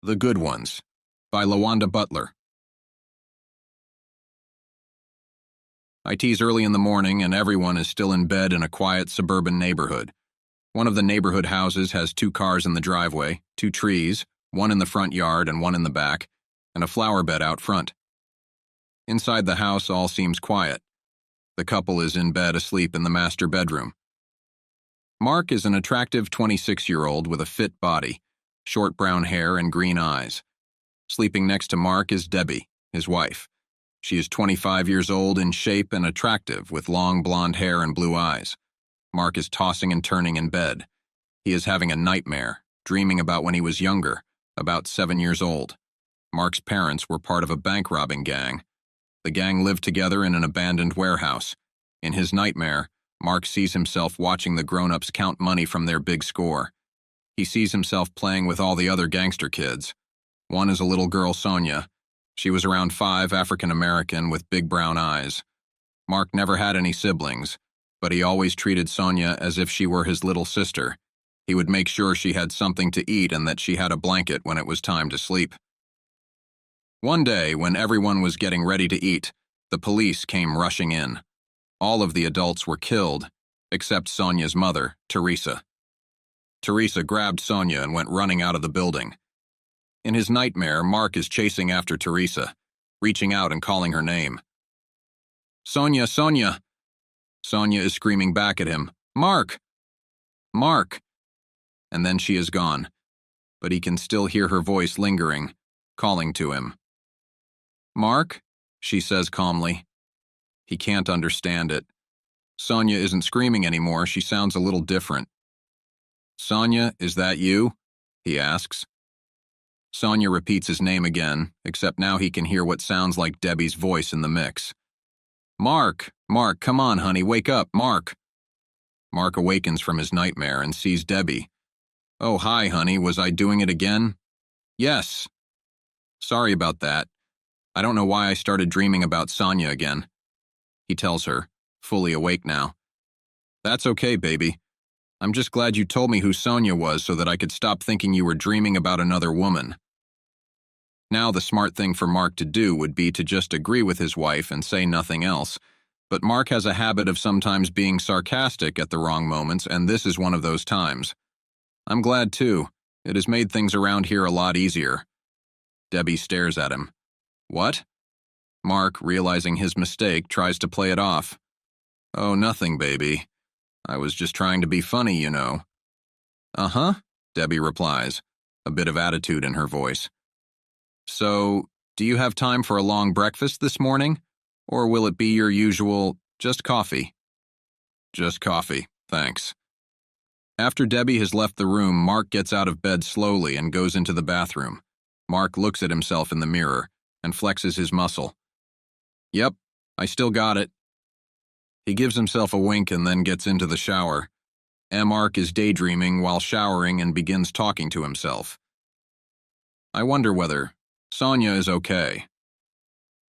The Good Ones, by LaWanda Butler. It's early in the morning and everyone is still in bed in a quiet suburban neighborhood. One of the neighborhood houses has 2 cars in the driveway, 2 trees, one in the front yard and one in the back, and a flower bed out front. Inside the house all seems quiet. The couple is in bed asleep in the master bedroom. Mark is an attractive 26-year-old with a fit body, short brown hair and green eyes. Sleeping next to Mark is Debbie, his wife. She is 25 years old, in shape and attractive, with long blonde hair and blue eyes. Mark is tossing and turning in bed. He is having a nightmare, dreaming about when he was younger, about 7 years old. Mark's parents were part of a bank robbing gang. The gang lived together in an abandoned warehouse. In his nightmare, Mark sees himself watching the grown-ups count money from their big score. He sees himself playing with all the other gangster kids. One is a little girl, Sonya. She was around 5, African-American, with big brown eyes. Mark never had any siblings, but he always treated Sonya as if she were his little sister. He would make sure she had something to eat and that she had a blanket when it was time to sleep. One day, when everyone was getting ready to eat, the police came rushing in. All of the adults were killed, except Sonya's mother, Teresa. Teresa grabbed Sonya and went running out of the building. In his nightmare, Mark is chasing after Teresa, reaching out and calling her name. "Sonya, Sonya!" Sonya is screaming back at him, "Mark! Mark!" And then she is gone, but he can still hear her voice lingering, calling to him. "Mark?" she says calmly. He can't understand it. Sonya isn't screaming anymore, she sounds a little different. "Sonya, is that you?" he asks. Sonya repeats his name again, except now he can hear what sounds like Debbie's voice in the mix. "Mark! Mark, come on, honey, wake up, Mark!" Mark awakens from his nightmare and sees Debbie. "Oh, hi, honey, was I doing it again?" "Yes." "Sorry about that. I don't know why I started dreaming about Sonya again." He tells her, fully awake now. "That's okay, baby. I'm just glad you told me who Sonya was so that I could stop thinking you were dreaming about another woman." Now the smart thing for Mark to do would be to just agree with his wife and say nothing else, but Mark has a habit of sometimes being sarcastic at the wrong moments, and this is one of those times. "I'm glad too. It has made things around here a lot easier." Debbie stares at him. "What?" Mark, realizing his mistake, tries to play it off. "Oh, nothing, baby. I was just trying to be funny, you know." "Uh-huh," Debbie replies, a bit of attitude in her voice. "So, do you have time for a long breakfast this morning? Or will it be your usual, just coffee?" "Just coffee, thanks." After Debbie has left the room, Mark gets out of bed slowly and goes into the bathroom. Mark looks at himself in the mirror and flexes his muscle. "Yep, I still got it." He gives himself a wink and then gets into the shower. Mark is daydreaming while showering and begins talking to himself. "I wonder whether Sonya is okay."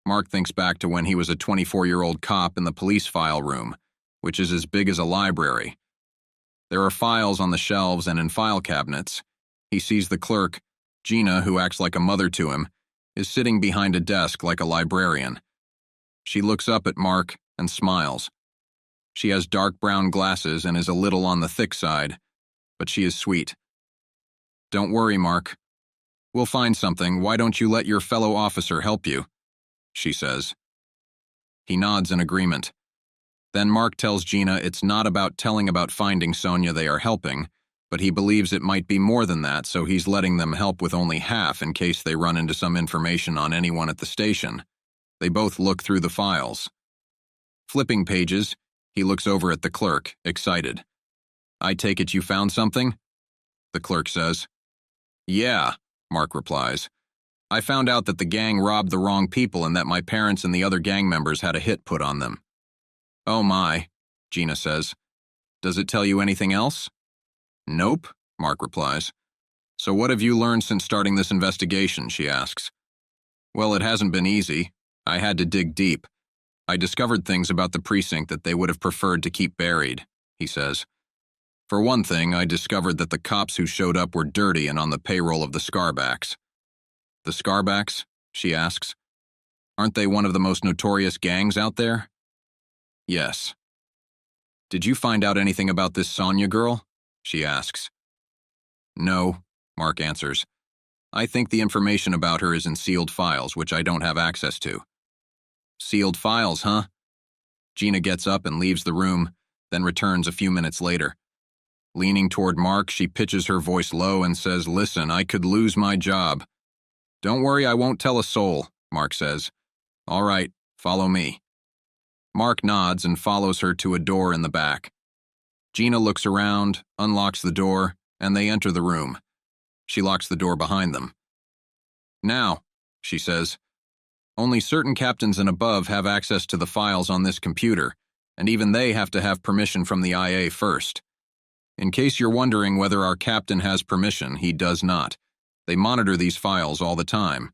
Mark thinks back to when he was a 24-year-old cop in the police file room, which is as big as a library. There are files on the shelves and in file cabinets. He sees the clerk, Gina, who acts like a mother to him, is sitting behind a desk like a librarian. She looks up at Mark and smiles. She has dark brown glasses and is a little on the thick side, but she is sweet. "Don't worry, Mark. We'll find something. Why don't you let your fellow officer help you?" she says. He nods in agreement. Then Mark tells Gina it's not about telling about finding Sonya they are helping, but he believes it might be more than that, so he's letting them help with only half in case they run into some information on anyone at the station. They both look through the files. Flipping pages, he looks over at the clerk, excited. "I take it you found something?" the clerk says. "Yeah," Mark replies. "I found out that the gang robbed the wrong people and that my parents and the other gang members had a hit put on them." "Oh my," Gina says. "Does it tell you anything else?" "Nope," Mark replies. "So what have you learned since starting this investigation?" she asks. "Well, it hasn't been easy. I had to dig deep. I discovered things about the precinct that they would have preferred to keep buried," he says. "For one thing, I discovered that the cops who showed up were dirty and on the payroll of the Scarbacks. The Scarbacks? She asks. Aren't they one of the most notorious gangs out there? Yes. Did you find out anything about this Sonya girl? She asks. No, Mark answers. I think the information about her is in sealed files, which I don't have access to. Sealed files, huh? Gina gets up and leaves the room, then returns a few minutes later. Leaning toward Mark, she pitches her voice low and says, Listen, I could lose my job. Don't worry, I won't tell a soul, Mark says. All right, follow me. Mark nods and follows her to a door in the back. Gina looks around, unlocks the door, and they enter the room. She locks the door behind them. Now, she says, only certain captains and above have access to the files on this computer, and even they have to have permission from the IA first. In case you're wondering whether our captain has permission, he does not. They monitor these files all the time.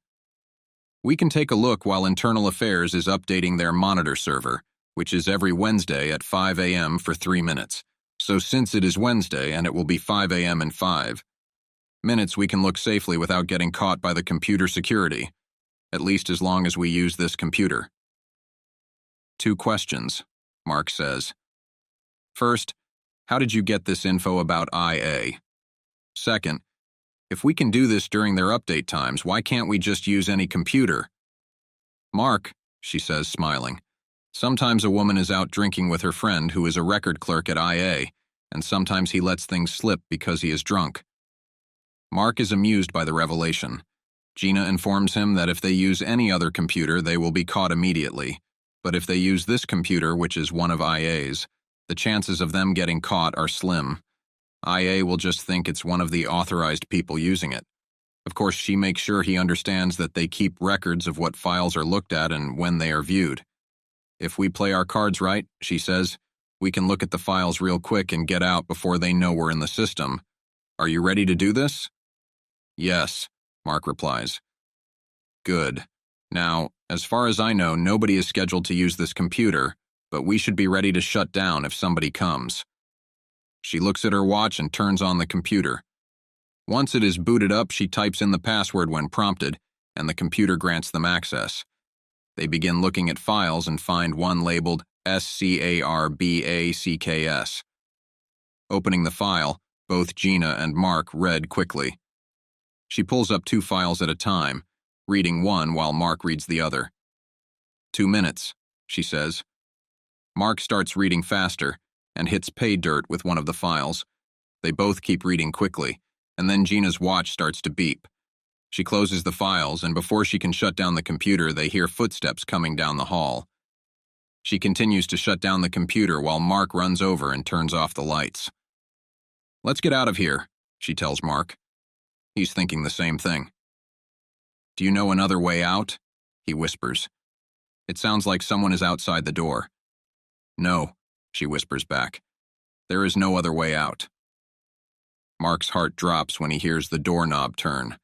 We can take a look while Internal Affairs is updating their monitor server, which is every Wednesday at 5 a.m. for 3 minutes. So since it is Wednesday and it will be 5 a.m. in 5 minutes, we can look safely without getting caught by the computer security, at least as long as we use this computer. 2 questions, Mark says. First, how did you get this info about IA? Second, if we can do this during their update times, why can't we just use any computer? Mark, she says, smiling. Sometimes a woman is out drinking with her friend who is a record clerk at IA, and sometimes he lets things slip because he is drunk. Mark is amused by the revelation. Gina informs him that if they use any other computer, they will be caught immediately. But if they use this computer, which is one of IA's, the chances of them getting caught are slim. IA will just think it's one of the authorized people using it. Of course, she makes sure he understands that they keep records of what files are looked at and when they are viewed. If we play our cards right, she says, we can look at the files real quick and get out before they know we're in the system. Are you ready to do this? Yes, Mark replies. Good. Now, as far as I know, nobody is scheduled to use this computer, but we should be ready to shut down if somebody comes. She looks at her watch and turns on the computer. Once it is booted up, she types in the password when prompted, and the computer grants them access. They begin looking at files and find one labeled SCARBACKS. Opening the file, both Gina and Mark read quickly. She pulls up 2 files at a time, reading one while Mark reads the other. 2 minutes, she says. Mark starts reading faster and hits pay dirt with one of the files. They both keep reading quickly, and then Gina's watch starts to beep. She closes the files, and before she can shut down the computer, they hear footsteps coming down the hall. She continues to shut down the computer while Mark runs over and turns off the lights. Let's get out of here, she tells Mark. He's thinking the same thing. Do you know another way out? He whispers. It sounds like someone is outside the door. No, she whispers back. There is no other way out. Mark's heart drops when he hears the doorknob turn.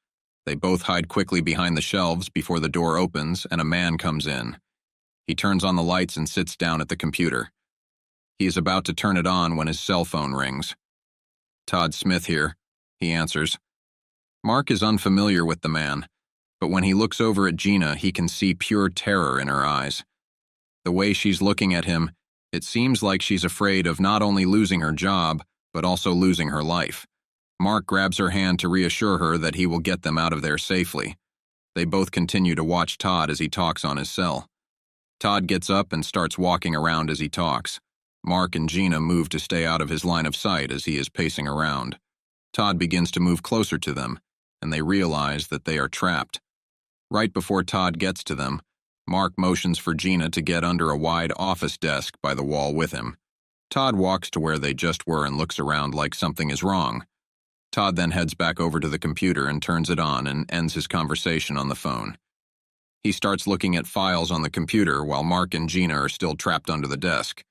They both hide quickly behind the shelves before the door opens and a man comes in. He turns on the lights and sits down at the computer. He is about to turn it on when his cell phone rings. Todd Smith here, he answers. Mark is unfamiliar with the man, but when he looks over at Gina, he can see pure terror in her eyes. The way she's looking at him, it seems like she's afraid of not only losing her job, but also losing her life. Mark grabs her hand to reassure her that he will get them out of there safely. They both continue to watch Todd as he talks on his cell. Todd gets up and starts walking around as he talks. Mark and Gina move to stay out of his line of sight as he is pacing around. Todd begins to move closer to them, and they realize that they are trapped. Right before Todd gets to them, Mark motions for Gina to get under a wide office desk by the wall with him. Todd walks to where they just were and looks around like something is wrong. Todd then heads back over to the computer and turns it on and ends his conversation on the phone. He starts looking at files on the computer while Mark and Gina are still trapped under the desk.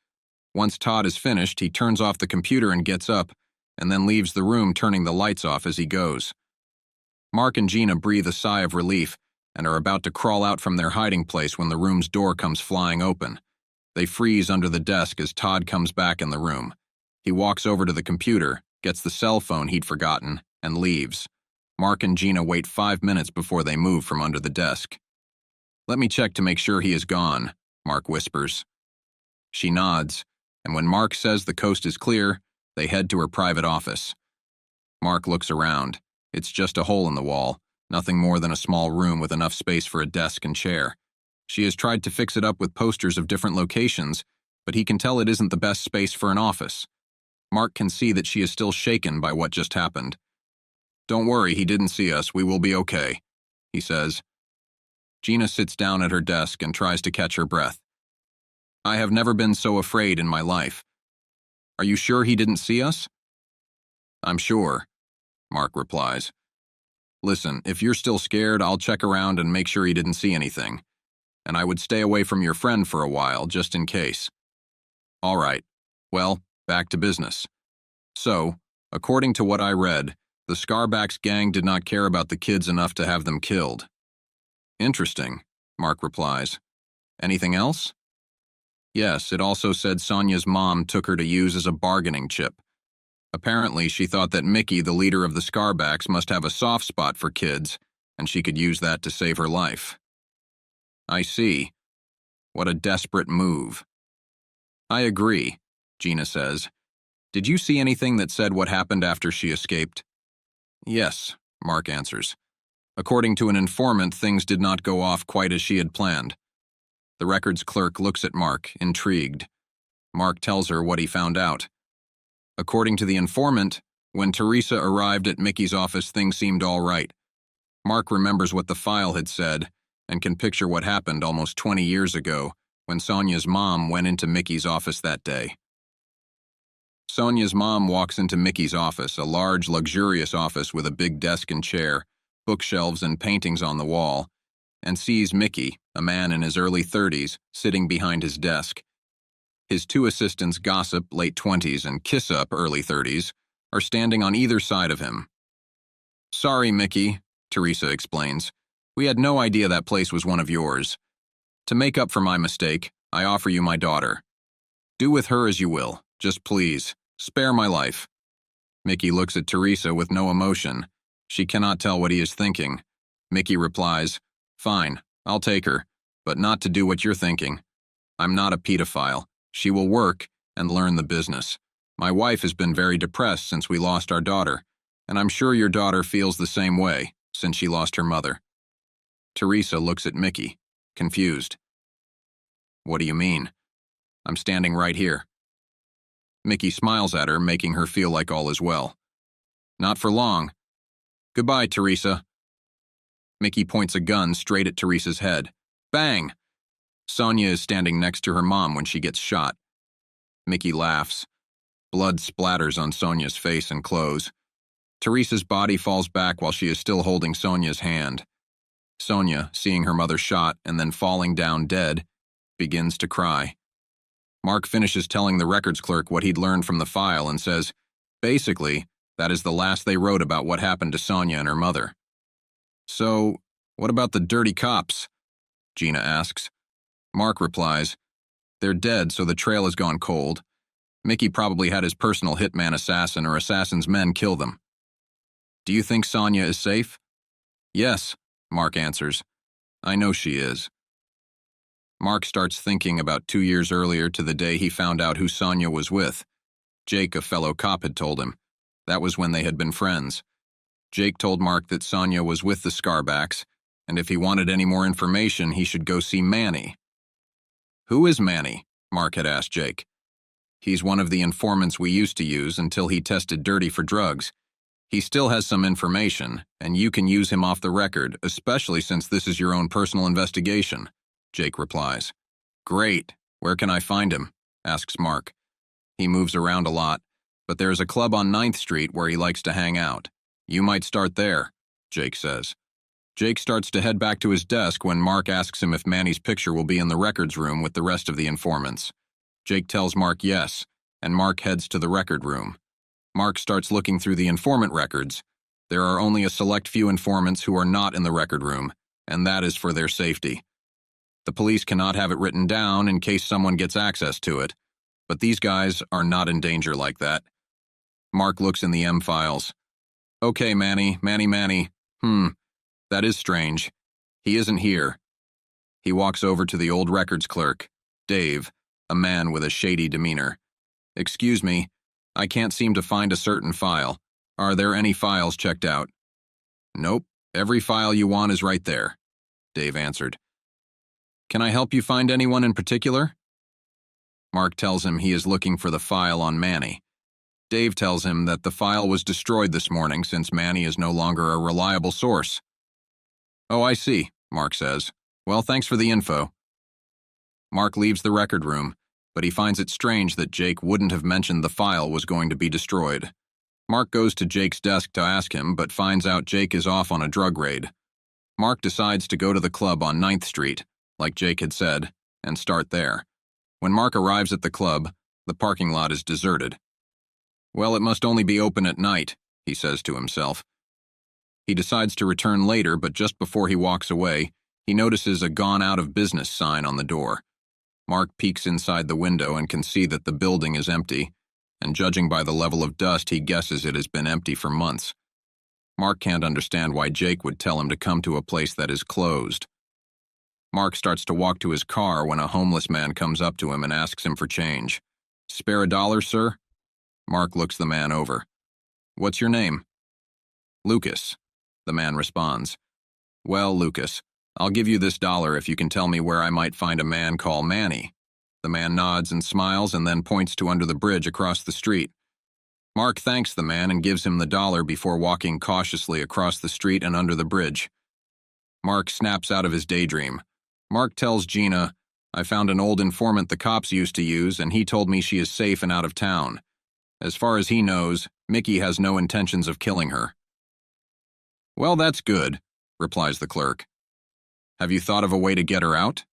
Once Todd is finished, he turns off the computer and gets up, and then leaves the room, turning the lights off as he goes. Mark and Gina breathe a sigh of relief and are about to crawl out from their hiding place when the room's door comes flying open. They freeze under the desk as Todd comes back in the room. He walks over to the computer, gets the cell phone he'd forgotten, and leaves. Mark and Gina wait 5 minutes before they move from under the desk. "Let me check to make sure he is gone," Mark whispers. She nods, and when Mark says the coast is clear, they head to her private office. Mark looks around. It's just a hole in the wall, nothing more than a small room with enough space for a desk and chair. She has tried to fix it up with posters of different locations, but he can tell it isn't the best space for an office. Mark can see that she is still shaken by what just happened. "Don't worry, he didn't see us. We will be okay," he says. Gina sits down at her desk and tries to catch her breath. "I have never been so afraid in my life. Are you sure he didn't see us?" "I'm sure," Mark replies. "Listen, if you're still scared, I'll check around and make sure he didn't see anything. And I would stay away from your friend for a while, just in case." "All right. Well, back to business. So, according to what I read, the Scarbacks gang did not care about the kids enough to have them killed." "Interesting," Mark replies. "Anything else?" "Yes, it also said Sonya's mom took her to use as a bargaining chip. Apparently, she thought that Mickey, the leader of the Scarbacks, must have a soft spot for kids, and she could use that to save her life." "I see. What a desperate move." "I agree," Gina says. "Did you see anything that said what happened after she escaped?" "Yes," Mark answers. "According to an informant, things did not go off quite as she had planned." The records clerk looks at Mark, intrigued. Mark tells her what he found out. According to the informant, when Teresa arrived at Mickey's office, things seemed all right. Mark remembers what the file had said and can picture what happened almost 20 years ago when Sonya's mom went into Mickey's office that day. Sonya's mom walks into Mickey's office, a large, luxurious office with a big desk and chair, bookshelves and paintings on the wall, and sees Mickey, a man in his early 30s, sitting behind his desk. His two assistants, Gossip, late 20s, and Kiss Up, early 30s, are standing on either side of him. "Sorry, Mickey," Teresa explains. "We had no idea that place was one of yours. To make up for my mistake, I offer you my daughter. Do with her as you will. Just please, spare my life." Mickey looks at Teresa with no emotion. She cannot tell what he is thinking. Mickey replies, "Fine, I'll take her, but not to do what you're thinking. I'm not a pedophile. She will work and learn the business. My wife has been very depressed since we lost our daughter, and I'm sure your daughter feels the same way since she lost her mother." Teresa looks at Mickey, confused. "What do you mean? I'm standing right here." Mickey smiles at her, making her feel like all is well. "Not for long. Goodbye, Teresa." Mickey points a gun straight at Teresa's head. Bang! Sonya is standing next to her mom when she gets shot. Mickey laughs. Blood splatters on Sonya's face and clothes. Teresa's body falls back while she is still holding Sonya's hand. Sonya, seeing her mother shot and then falling down dead, begins to cry. Mark finishes telling the records clerk what he'd learned from the file and says, basically, that is the last they wrote about what happened to Sonya and her mother. "So, what about the dirty cops?" Gina asks. Mark replies, "They're dead, so the trail has gone cold. Mickey probably had his personal hitman assassin or assassin's men kill them." "Do you think Sonya is safe?" "Yes," Mark answers. "I know she is." Mark starts thinking about 2 years earlier to the day he found out who Sonya was with. Jake, a fellow cop, had told him. That was when they had been friends. Jake told Mark that Sonya was with the Scarbacks, and if he wanted any more information, he should go see Manny. "Who is Manny?" Mark had asked Jake. "He's one of the informants we used to use until he tested dirty for drugs. He still has some information, and you can use him off the record, especially since this is your own personal investigation," Jake replies. "Great. Where can I find him?" asks Mark. "He moves around a lot, but there is a club on 9th Street where he likes to hang out. You might start there," Jake says. Jake starts to head back to his desk when Mark asks him if Manny's picture will be in the records room with the rest of the informants. Jake tells Mark yes, and Mark heads to the record room. Mark starts looking through the informant records. There are only a select few informants who are not in the record room, and that is for their safety. The police cannot have it written down in case someone gets access to it, but these guys are not in danger like that. Mark looks in the M files. Okay, Manny. That is strange. He isn't here. He walks over to the old records clerk, Dave, a man with a shady demeanor. Excuse me, I can't seem to find a certain file. Are there any files checked out? Nope, every file you want is right there, Dave answered. Can I help you find anyone in particular? Mark tells him he is looking for the file on Manny. Dave tells him that the file was destroyed this morning since Manny is no longer a reliable source. Oh, I see, Mark says. Well, thanks for the info. Mark leaves the record room, but he finds it strange that Jake wouldn't have mentioned the file was going to be destroyed. Mark goes to Jake's desk to ask him, but finds out Jake is off on a drug raid. Mark decides to go to the club on 9th Street, like Jake had said, and start there. When Mark arrives at the club, the parking lot is deserted. Well, it must only be open at night, he says to himself. He decides to return later, but just before he walks away, he notices a gone out of business sign on the door. Mark peeks inside the window and can see that the building is empty, and judging by the level of dust, he guesses it has been empty for months. Mark can't understand why Jake would tell him to come to a place that is closed. Mark starts to walk to his car when a homeless man comes up to him and asks him for change. Spare $1, sir? Mark looks the man over. What's your name? Lucas, the man responds. Well, Lucas, I'll give you this $1 if you can tell me where I might find a man called Manny. The man nods and smiles and then points to under the bridge across the street. Mark thanks the man and gives him the $1 before walking cautiously across the street and under the bridge. Mark snaps out of his daydream. Mark tells Gina, I found an old informant the cops used to use and he told me she is safe and out of town. As far as he knows, Mickey has no intentions of killing her. Well, that's good, replies the clerk. Have you thought of a way to get her out?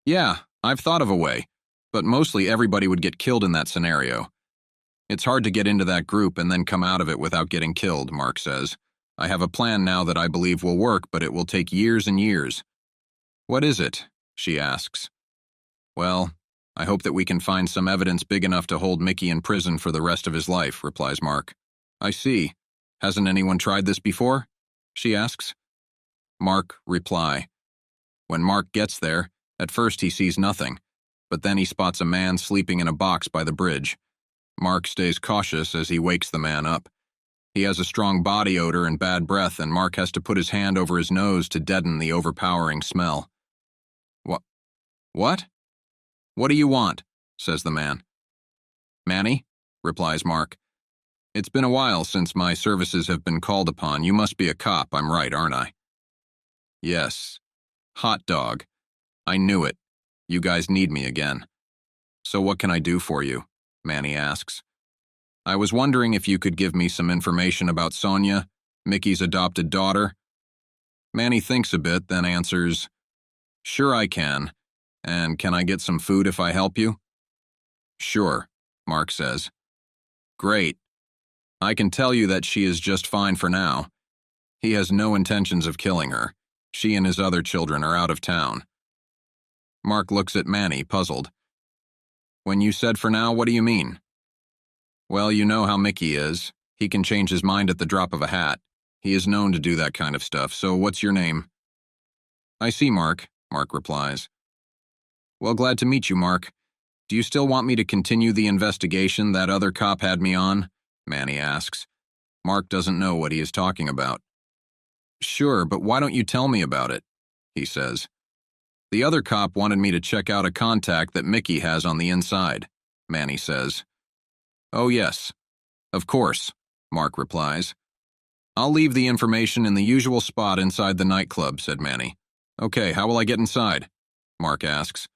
Yeah, I've thought of a way, but mostly everybody would get killed in that scenario. It's hard to get into that group and then come out of it without getting killed, Mark says. I have a plan now that I believe will work, but it will take years and years. What is it? She asks. Well, I hope that we can find some evidence big enough to hold Mickey in prison for the rest of his life, replies Mark. I see. Hasn't anyone tried this before? She asks. Mark, reply. When Mark gets there, at first he sees nothing, but then he spots a man sleeping in a box by the bridge. Mark stays cautious as he wakes the man up. He has a strong body odor and bad breath, and Mark has to put his hand over his nose to deaden the overpowering smell. What? What do you want? Says the man. Manny, replies Mark. It's been a while since my services have been called upon. You must be a cop, I'm right, aren't I? Yes. Hot dog. I knew it. You guys need me again. So what can I do for you? Manny asks. I was wondering if you could give me some information about Sonya, Mickey's adopted daughter. Manny thinks a bit, then answers, Sure I can. And can I get some food if I help you? Sure, Mark says. Great. I can tell you that she is just fine for now. He has no intentions of killing her. She and his other children are out of town. Mark looks at Manny, puzzled. When you said for now, what do you mean? Well, you know how Mickey is. He can change his mind at the drop of a hat. He is known to do that kind of stuff, so what's your name? I see, Mark replies. Well, glad to meet you, Mark. Do you still want me to continue the investigation that other cop had me on? Manny asks. Mark doesn't know what he is talking about. Sure, but why don't you tell me about it? He says. The other cop wanted me to check out a contact that Mickey has on the inside, Manny says. Oh, yes. Of course, Mark replies. I'll leave the information in the usual spot inside the nightclub, said Manny. Okay, how will I get inside? Mark asks.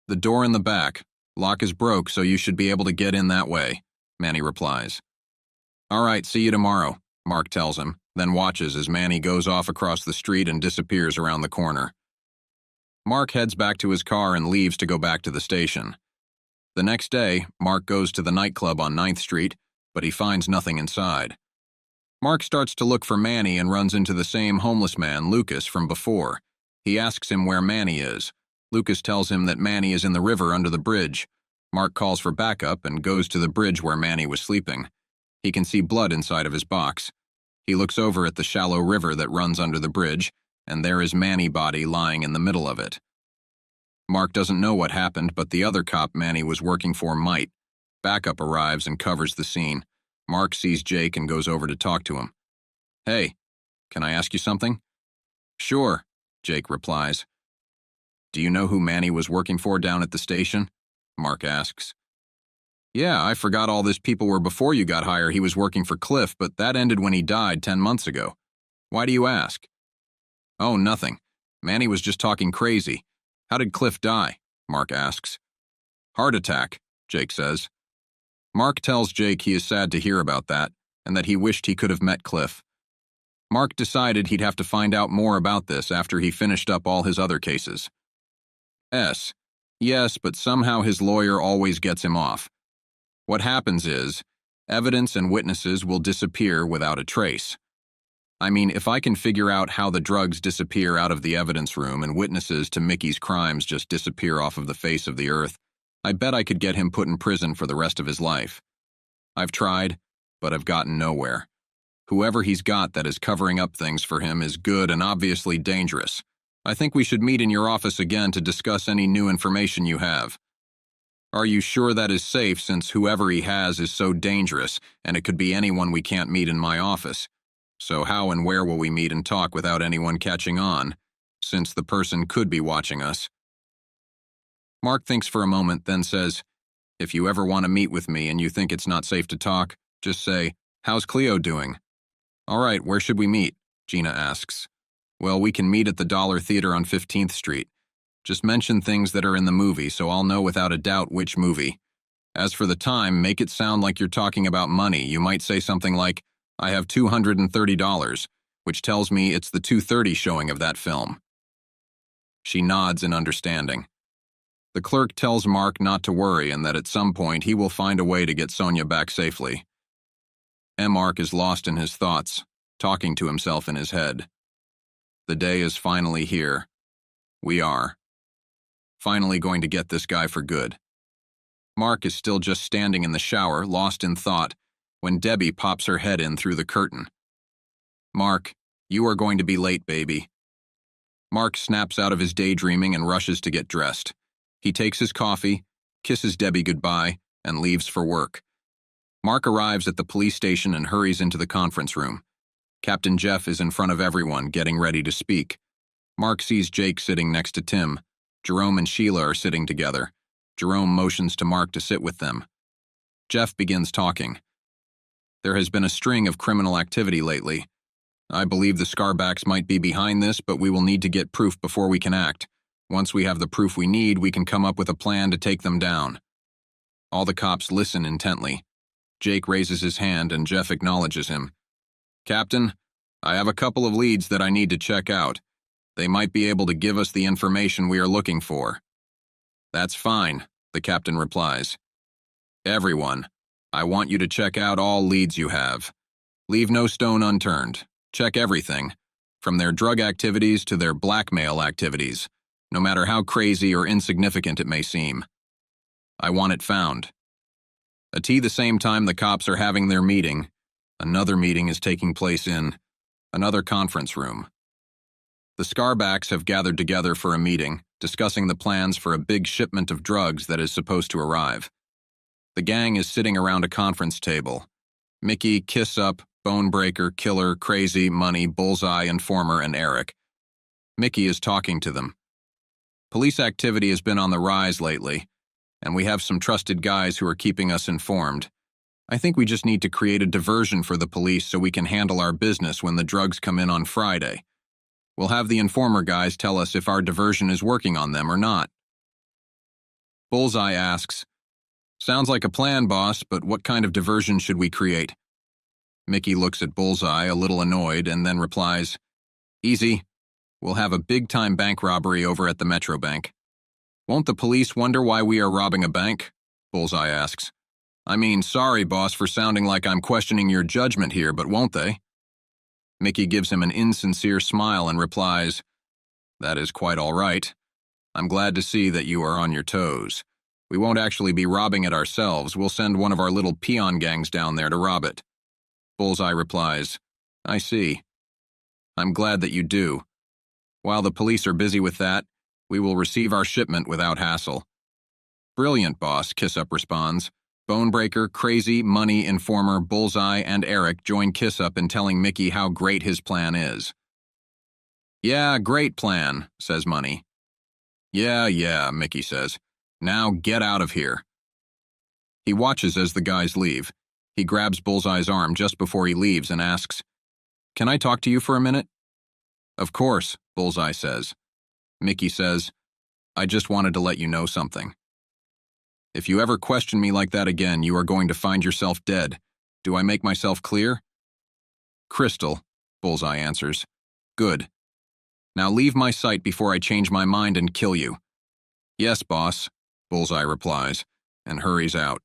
The door in the back. Lock is broke, so you should be able to get in that way, Manny replies. All right, see you tomorrow, Mark tells him, then watches as Manny goes off across the street and disappears around the corner. Mark heads back to his car and leaves to go back to the station. The next day, Mark goes to the nightclub on 9th Street, but he finds nothing inside. Mark starts to look for Manny and runs into the same homeless man, Lucas, from before. He asks him where Manny is. Lucas tells him that Manny is in the river under the bridge. Mark calls for backup and goes to the bridge where Manny was sleeping. He can see blood inside of his box. He looks over at the shallow river that runs under the bridge, and there is Manny's body lying in the middle of it. Mark doesn't know what happened, but the other cop Manny was working for might. Backup arrives and covers the scene. Mark sees Jake and goes over to talk to him. "Hey, can I ask you something?" "Sure," Jake replies. "Do you know who Manny was working for down at the station?" Mark asks. "Yeah, I forgot all this people were before you got hired. He was working for Cliff, but that ended when he died 10 months ago. Why do you ask?" "Oh, nothing. Manny was just talking crazy. How did Cliff die?" Mark asks. "Heart attack," Jake says. Mark tells Jake he is sad to hear about that, and that he wished he could have met Cliff. Mark decided he'd have to find out more about this after he finished up all his other cases. Yes, but somehow his lawyer always gets him off. What happens is, evidence and witnesses will disappear without a trace. I mean, if I can figure out how the drugs disappear out of the evidence room and witnesses to Mickey's crimes just disappear off of the face of the earth, I bet I could get him put in prison for the rest of his life. I've tried, but I've gotten nowhere. Whoever he's got that is covering up things for him is good and obviously dangerous. I think we should meet in your office again to discuss any new information you have. Are you sure that is safe, since whoever he has is so dangerous, and it could be anyone we can't meet in my office? So how and where will we meet and talk without anyone catching on, since the person could be watching us? Mark thinks for a moment, then says, "If you ever want to meet with me and you think it's not safe to talk, just say, 'How's Cleo doing?'" "All right, where should we meet?" Gina asks. "Well, we can meet at the Dollar Theater on 15th Street. Just mention things that are in the movie so I'll know without a doubt which movie. As for the time, make it sound like you're talking about money. You might say something like, 'I have $230, which tells me it's the 2:30 showing of that film." She nods in understanding. The clerk tells Mark not to worry and that at some point he will find a way to get Sonya back safely. Mark is lost in his thoughts, talking to himself in his head. The day is finally here. We are finally going to get this guy for good. Mark is still just standing in the shower, lost in thought, when Debbie pops her head in through the curtain. "Mark, you are going to be late, baby." Mark snaps out of his daydreaming and rushes to get dressed. He takes his coffee, kisses Debbie goodbye, and leaves for work. Mark arrives at the police station and hurries into the conference room. Captain Jeff is in front of everyone, getting ready to speak. Mark sees Jake sitting next to Tim. Jerome and Sheila are sitting together. Jerome motions to Mark to sit with them. Jeff begins talking. "There has been a string of criminal activity lately. I believe the Scarbacks might be behind this, but we will need to get proof before we can act. Once we have the proof we need, we can come up with a plan to take them down." All the cops listen intently. Jake raises his hand and Jeff acknowledges him. "Captain, I have a couple of leads that I need to check out. They might be able to give us the information we are looking for." "That's fine," the captain replies. "Everyone, I want you to check out all leads you have. Leave no stone unturned. Check everything, from their drug activities to their blackmail activities, no matter how crazy or insignificant it may seem. I want it found." At the same time the cops are having their meeting, another meeting is taking place in another conference room. The Scarbacks have gathered together for a meeting, discussing the plans for a big shipment of drugs that is supposed to arrive. The gang is sitting around a conference table. Mickey, Kiss Up, Bonebreaker, Killer, Crazy, Money, Bullseye, Informer, and Eric. Mickey is talking to them. Police activity has been on the rise lately, and we have some trusted guys who are keeping us informed. I think we just need to create a diversion for the police so we can handle our business when the drugs come in on Friday. We'll have the Informer guys tell us if our diversion is working on them or not. Bullseye asks, "Sounds like a plan, boss, but what kind of diversion should we create?" Mickey looks at Bullseye, a little annoyed, and then replies, "Easy. We'll have a big-time bank robbery over at the Metro Bank." "Won't the police wonder why we are robbing a bank?" Bullseye asks. "I mean, sorry, boss, for sounding like I'm questioning your judgment here, but won't they?" Mickey gives him an insincere smile and replies, "That is quite all right. I'm glad to see that you are on your toes. We won't actually be robbing it ourselves. We'll send one of our little peon gangs down there to rob it." Bullseye replies, I see. I'm glad that you do. While the police are busy with that, we will receive our shipment without hassle. Brilliant, boss, Kissup responds. Bonebreaker, Crazy, Money, Informer, Bullseye, and Eric join Kissup in telling Mickey how great his plan is. Yeah, great plan, says Money. Yeah, Mickey says. Now get out of here. He watches as the guys leave. He grabs Bullseye's arm just before he leaves and asks, "Can I talk to you for a minute?" "Of course," Bullseye says. Mickey says, "I just wanted to let you know something. If you ever question me like that again, you are going to find yourself dead. Do I make myself clear?" "Crystal," Bullseye answers. "Good. Now leave my sight before I change my mind and kill you." "Yes, boss," Bullseye replies, and hurries out.